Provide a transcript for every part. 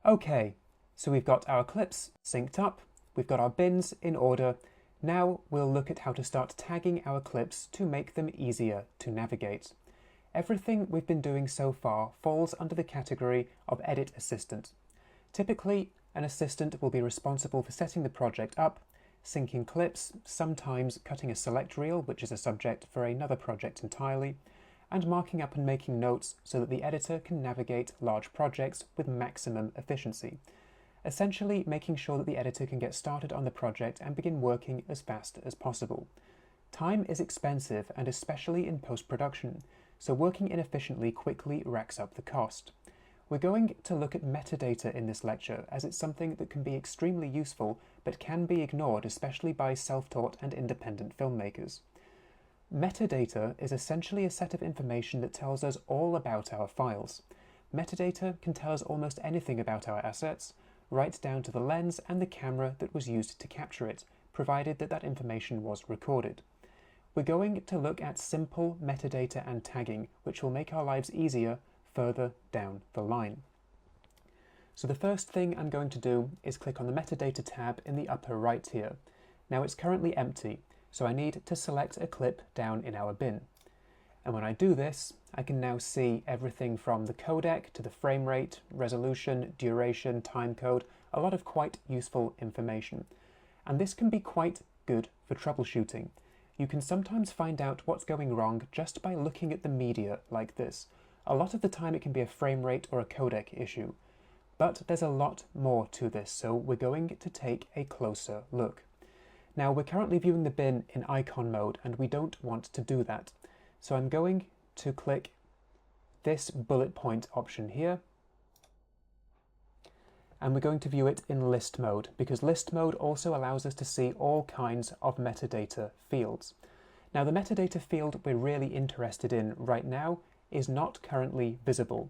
Okay, so we've got our clips synced up, we've got our bins in order. Now we'll look at how to start tagging our clips to make them easier to navigate. Everything we've been doing so far falls under the category of Edit Assistant. Typically, an assistant will be responsible for setting the project up, syncing clips, sometimes cutting a select reel, which is a subject for another project entirely, and marking up and making notes so that the editor can navigate large projects with maximum efficiency. Essentially, making sure that the editor can get started on the project and begin working as fast as possible. Time is expensive, and especially in post-production, so working inefficiently quickly racks up the cost. We're going to look at metadata in this lecture, as it's something that can be extremely useful but can be ignored, especially by self-taught and independent filmmakers. Metadata is essentially a set of information that tells us all about our files. Metadata can tell us almost anything about our assets, right down to the lens and the camera that was used to capture it, provided that that information was recorded. We're going to look at simple metadata and tagging, which will make our lives easier further down the line. So the first thing I'm going to do is click on the metadata tab in the upper right here. Now it's currently empty, so I need to select a clip down in our bin. And when I do this, I can now see everything from the codec to the frame rate, resolution, duration, timecode, a lot of quite useful information. And this can be quite good for troubleshooting. You can sometimes find out what's going wrong just by looking at the media like this. A lot of the time it can be a frame rate or a codec issue. But there's a lot more to this, so we're going to take a closer look. Now we're currently viewing the bin in icon mode and we don't want to do that. So I'm going to click this bullet point option here, and we're going to view it in list mode, because list mode also allows us to see all kinds of metadata fields. Now the metadata field we're really interested in right now is not currently visible.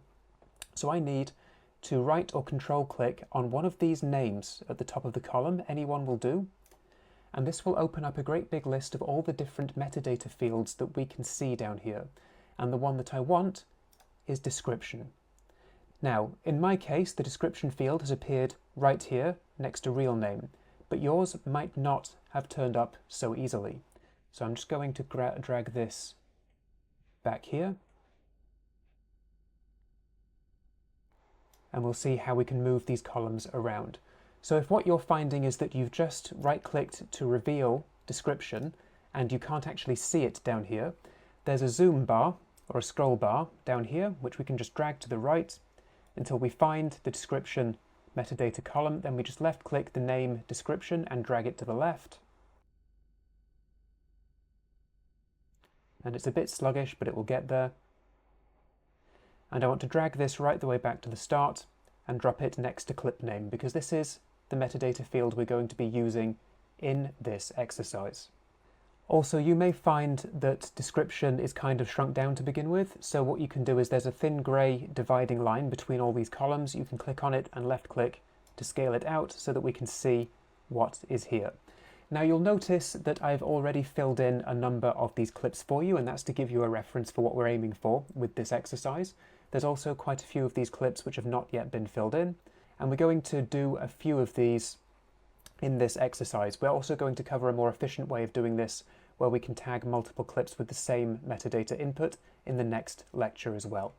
So I need to right or control click on one of these names at the top of the column, any one will do, and this will open up a great big list of all the different metadata fields that we can see down here. And the one that I want is description. Now, in my case, the description field has appeared right here next to real name, but yours might not have turned up so easily. So I'm just going to drag this back here, and we'll see how we can move these columns around. So if what you're finding is that you've just right-clicked to reveal description and you can't actually see it down here, there's a zoom bar or a scroll bar down here, which we can just drag to the right until we find the description metadata column. Then we just left-click the name description and drag it to the left. And it's a bit sluggish, but it will get there. And I want to drag this right the way back to the start and drop it next to clip name, because this is the metadata field we're going to be using in this exercise. Also, you may find that description is kind of shrunk down to begin with, so what you can do is there's a thin grey dividing line between all these columns. You can click on it and left click to scale it out so that we can see what is here. Now you'll notice that I've already filled in a number of these clips for you, and that's to give you a reference for what we're aiming for with this exercise. There's also quite a few of these clips which have not yet been filled in, and we're going to do a few of these in this exercise. We're also going to cover a more efficient way of doing this, where we can tag multiple clips with the same metadata input in the next lecture as well.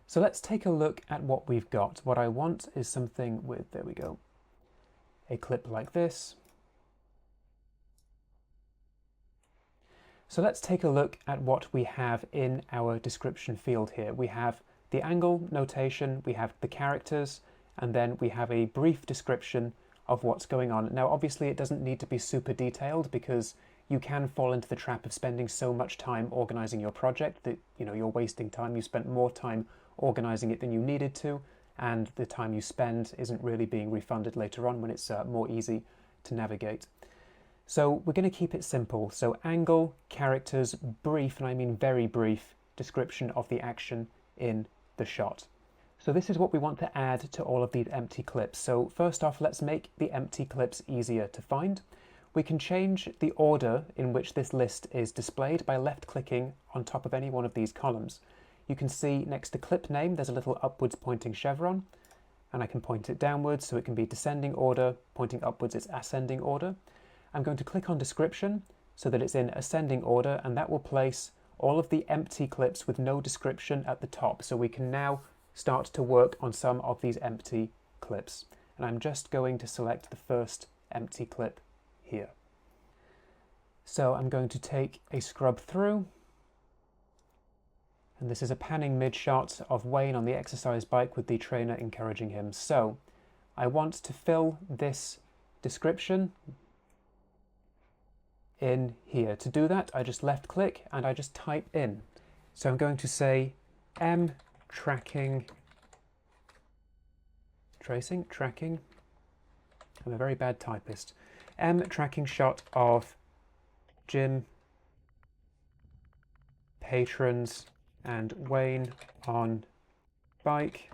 So let's take a look at what we've got. What I want is something with, there we go, a clip like this. So let's take a look at what we have in our description field here. We have the angle notation, we have the characters, and then we have a brief description of what's going on. Now obviously it doesn't need to be super detailed, because you can fall into the trap of spending so much time organizing your project that you're wasting time. You spent more time organizing it than you needed to, and the time you spend isn't really being refunded later on when it's more easy to navigate. So we're going to keep it simple. So angle, characters, brief, and I mean very brief, description of the action in the shot. So this is what we want to add to all of these empty clips. So first off, let's make the empty clips easier to find. We can change the order in which this list is displayed by left-clicking on top of any one of these columns. You can see next to clip name there's a little upwards pointing chevron, and I can point it downwards, so it can be descending order, pointing upwards it's ascending order. I'm going to click on description so that it's in ascending order, and that will place all of the empty clips with no description at the top. So we can now start to work on some of these empty clips. And I'm just going to select the first empty clip here. So I'm going to take a scrub through, and this is a panning mid shot of Wayne on the exercise bike with the trainer encouraging him. So I want to fill this description in here. To do that, I just left click and I just type in. So I'm going to say tracking. I'm a very bad typist. Tracking shot of Jim, patrons, and Wayne on bike.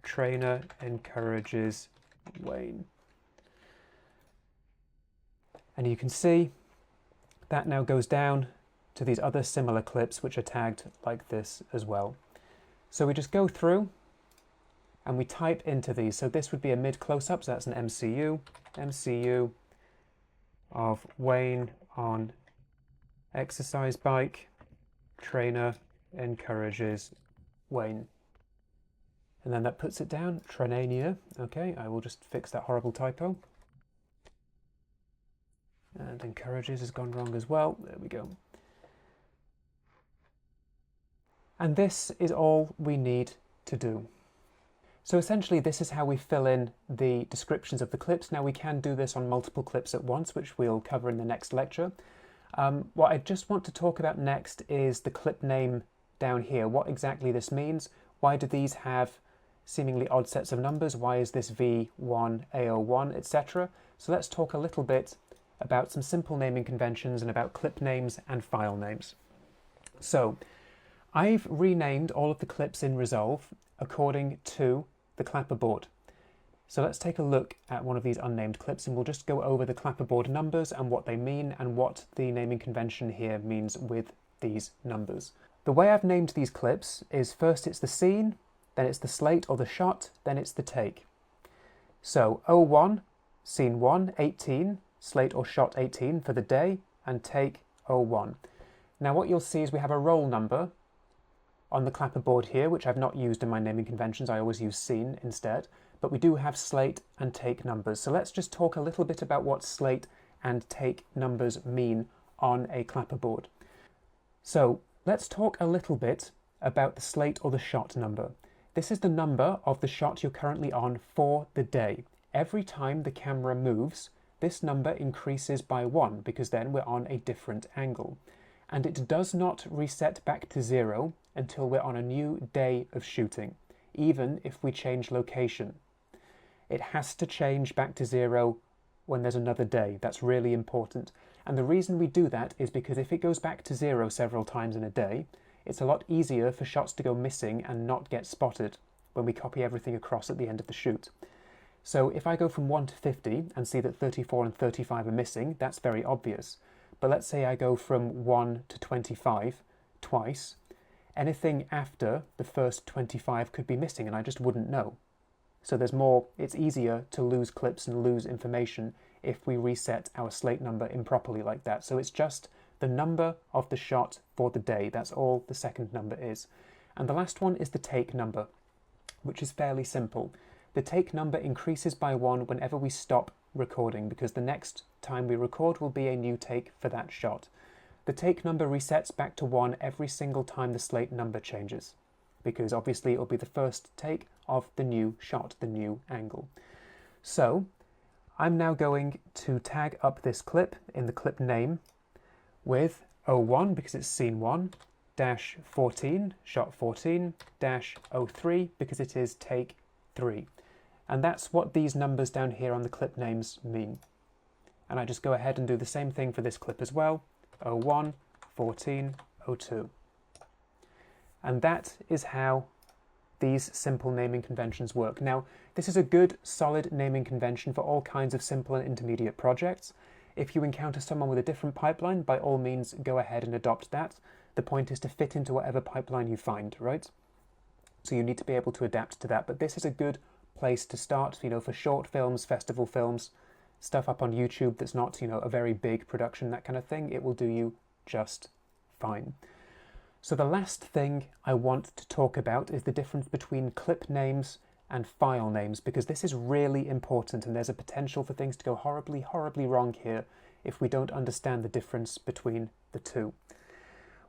Trainer encourages Wayne. And you can see that now goes down to these other similar clips which are tagged like this as well. So we just go through and we type into these. So this would be a mid close-up, so that's an MCU of Wayne on exercise bike. Trainer encourages Wayne. And then that puts it down, Trainania. Okay, I will just fix that horrible typo. And encourages has gone wrong as well. There we go. And this is all we need to do. So essentially this is how we fill in the descriptions of the clips. Now we can do this on multiple clips at once, which we'll cover in the next lecture. What I just want to talk about next is the clip name down here, what exactly this means. Why do these have seemingly odd sets of numbers? Why is this V1, A01, etc.? So let's talk a little bit about some simple naming conventions and about clip names and file names. So I've renamed all of the clips in Resolve according to the clapperboard. So let's take a look at one of these unnamed clips and we'll just go over the clapperboard numbers and what they mean and what the naming convention here means with these numbers. The way I've named these clips is first it's the scene, then it's the slate or the shot, then it's the take. So 01, scene 1, 18, slate or shot 18 for the day, and take 01. Now what you'll see is we have a roll number on the clapperboard here, which I've not used in my naming conventions. I always use scene instead, but we do have slate and take numbers. So let's just talk a little bit about what slate and take numbers mean on a clapperboard. So let's talk a little bit about the slate or the shot number. This is the number of the shot you're currently on for the day. Every time the camera moves, this number increases by 1 because then we're on a different angle. And it does not reset back to 0 until we're on a new day of shooting, even if we change location. It has to change back to 0 when there's another day. That's really important. And the reason we do that is because if it goes back to 0 several times in a day, it's a lot easier for shots to go missing and not get spotted when we copy everything across at the end of the shoot. So if I go from 1 to 50 and see that 34 and 35 are missing, that's very obvious. But let's say I go from 1 to 25 twice, anything after the first 25 could be missing and I just wouldn't know. So it's easier to lose clips and lose information if we reset our slate number improperly like that. So it's just the number of the shot for the day. That's all the second number is. And the last one is the take number, which is fairly simple. The take number increases by 1 whenever we stop recording, because the next time we record will be a new take for that shot. The take number resets back to 1 every single time the slate number changes, because obviously it will be the first take of the new shot, the new angle. So I'm now going to tag up this clip in the clip name with 01 because it's scene 1, dash 14, shot 14, dash 03 because it is take 3. And that's what these numbers down here on the clip names mean. And I just go ahead and do the same thing for this clip as well, 01, 14, 02. And that is how these simple naming conventions work. Now, this is a good, solid naming convention for all kinds of simple and intermediate projects. If you encounter someone with a different pipeline, by all means, go ahead and adopt that. The point is to fit into whatever pipeline you find, right? So you need to be able to adapt to that, but this is a good place to start, for short films, festival films, stuff up on YouTube that's not, a very big production, that kind of thing. It will do you just fine. So the last thing I want to talk about is the difference between clip names and file names, because this is really important and there's a potential for things to go horribly, horribly wrong here if we don't understand the difference between the two.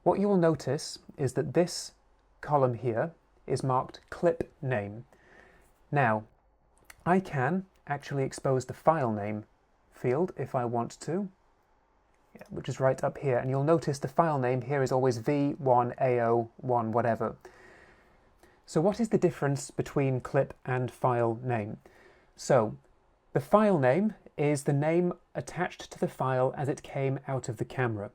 What you will notice is that this column here is marked clip name. Now, I can actually expose the file name field if I want to, which is right up here, and you'll notice the file name here is always V1AO1 whatever. So what is the difference between clip and file name? So the file name is the name attached to the file as it came out of the camera.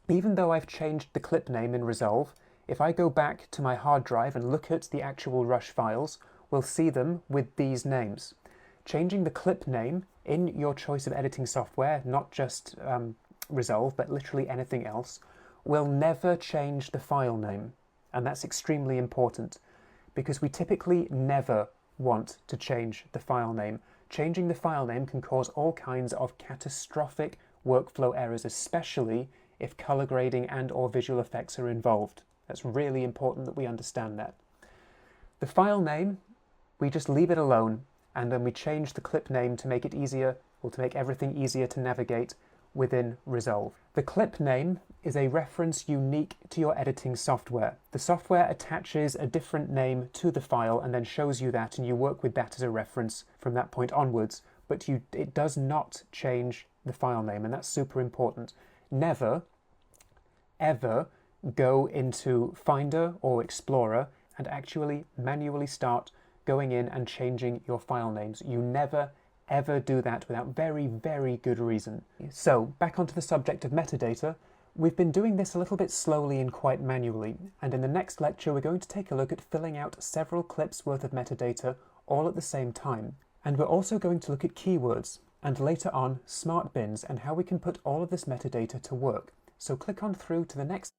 Even though I've changed the clip name in Resolve, if I go back to my hard drive and look at the actual Rush files, we'll see them with these names. Changing the clip name in your choice of editing software, not just Resolve, but literally anything else, will never change the file name. And that's extremely important because we typically never want to change the file name. Changing the file name can cause all kinds of catastrophic workflow errors, especially if color grading and or visual effects are involved. That's really important that we understand that. The file name, we just leave it alone, and then we change the clip name to make it easier, or to make everything easier to navigate within Resolve. The clip name is a reference unique to your editing software. The software attaches a different name to the file and then shows you that, and you work with that as a reference from that point onwards, but it does not change the file name, and that's super important. Never, ever go into Finder or Explorer and actually manually start going in and changing your file names. You never, ever do that without very, very good reason. So, back onto the subject of metadata, we've been doing this a little bit slowly and quite manually, and in the next lecture we're going to take a look at filling out several clips worth of metadata all at the same time. And we're also going to look at keywords, and later on, smart bins, and how we can put all of this metadata to work. So click on through to the next